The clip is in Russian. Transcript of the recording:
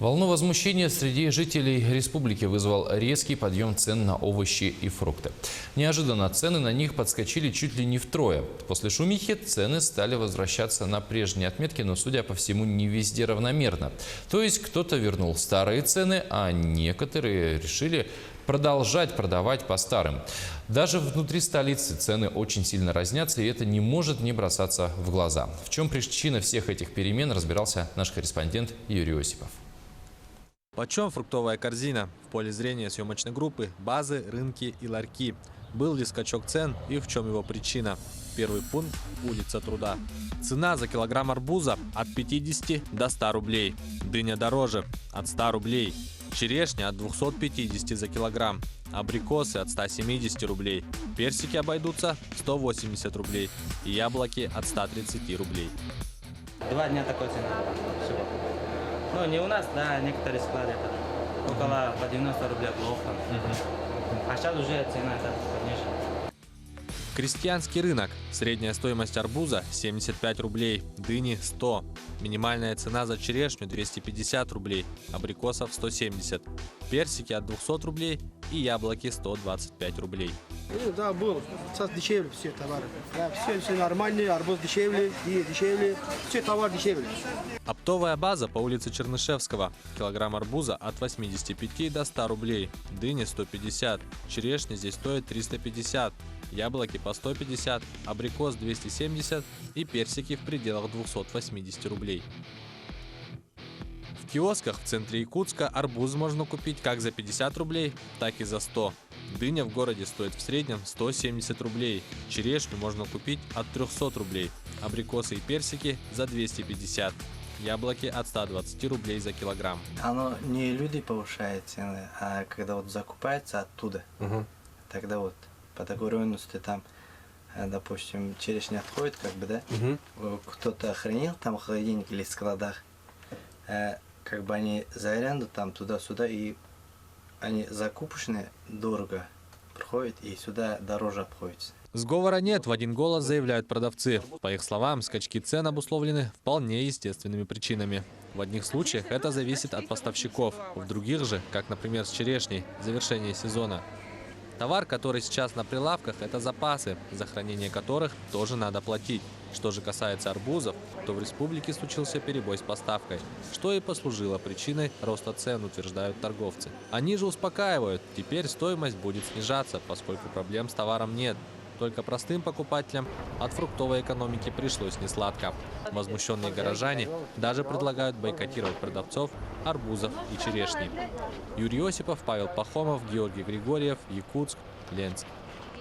Волну возмущения среди жителей республики вызвал резкий подъем цен на овощи и фрукты. Неожиданно цены на них подскочили чуть ли не втрое. После шумихи цены стали возвращаться на прежние отметки, но, судя по всему, не везде равномерно. То есть кто-то вернул старые цены, а некоторые решили продолжать продавать по старым. Даже внутри столицы цены очень сильно разнятся, и это не может не бросаться в глаза. В чем причина всех этих перемен, разбирался наш корреспондент Юрий Осипов. Почем фруктовая корзина? В поле зрения съемочной группы базы, рынки и ларьки. Был ли скачок цен и в чем его причина? Первый пункт – улица Труда. Цена за килограмм арбуза от 50 до 100 рублей. Дыня дороже – от 100 рублей. Черешня от 250 за килограмм. Абрикосы от 170 рублей. Персики обойдутся 180 рублей. И яблоки от 130 рублей. 2 дня такой цены всего. Ну, не у нас, да, некоторые склады это около по 90 рублей плов там. А сейчас уже цена это понижена. Крестьянский рынок. Средняя стоимость арбуза 75 рублей, дыни 100. Минимальная цена за черешню 250 рублей, абрикосов 170. Персики от 200 рублей и яблоки 125 рублей. Да, был. Сейчас дешевле все товары. Да, все нормально, арбуз дешевле, и дешевле, все товары дешевле. Оптовая база по улице Чернышевского. Килограмм арбуза от 85 до 100 рублей, дыни 150, черешня здесь стоит 350, яблоки по 150, абрикос 270 и персики в пределах 280 рублей. В киосках в центре Якутска арбуз можно купить как за 50 рублей, так и за 100. Дыня в городе стоит в среднем 170 рублей. Черешню можно купить от 300 рублей. Абрикосы и персики за 250. Яблоки от 120 рублей за килограмм. Оно не люди повышают цены, а когда вот закупается оттуда, тогда вот по договоренности там, допустим, черешня отходит, как бы, да, кто-то хранил там в холодильнике или в складах, как бы они за аренду там туда-сюда, и они закупочные дорого проходят, и сюда дороже обходятся. Сговора нет, в один голос заявляют продавцы. По их словам, скачки цен обусловлены вполне естественными причинами. В одних случаях это зависит от поставщиков, в других же, как, например, с черешней, завершение сезона. Товар, который сейчас на прилавках, это запасы, за хранение которых тоже надо платить. Что же касается арбузов, то в республике случился перебой с поставкой, что и послужило причиной роста цен, утверждают торговцы. Они же успокаивают, теперь стоимость будет снижаться, поскольку проблем с товаром нет. Только простым покупателям от фруктовой экономики пришлось несладко. Возмущенные горожане даже предлагают бойкотировать продавцов арбузов и черешни. Юрий Осипов, Павел Пахомов, Георгий Григорьев, Якутск, Ленск.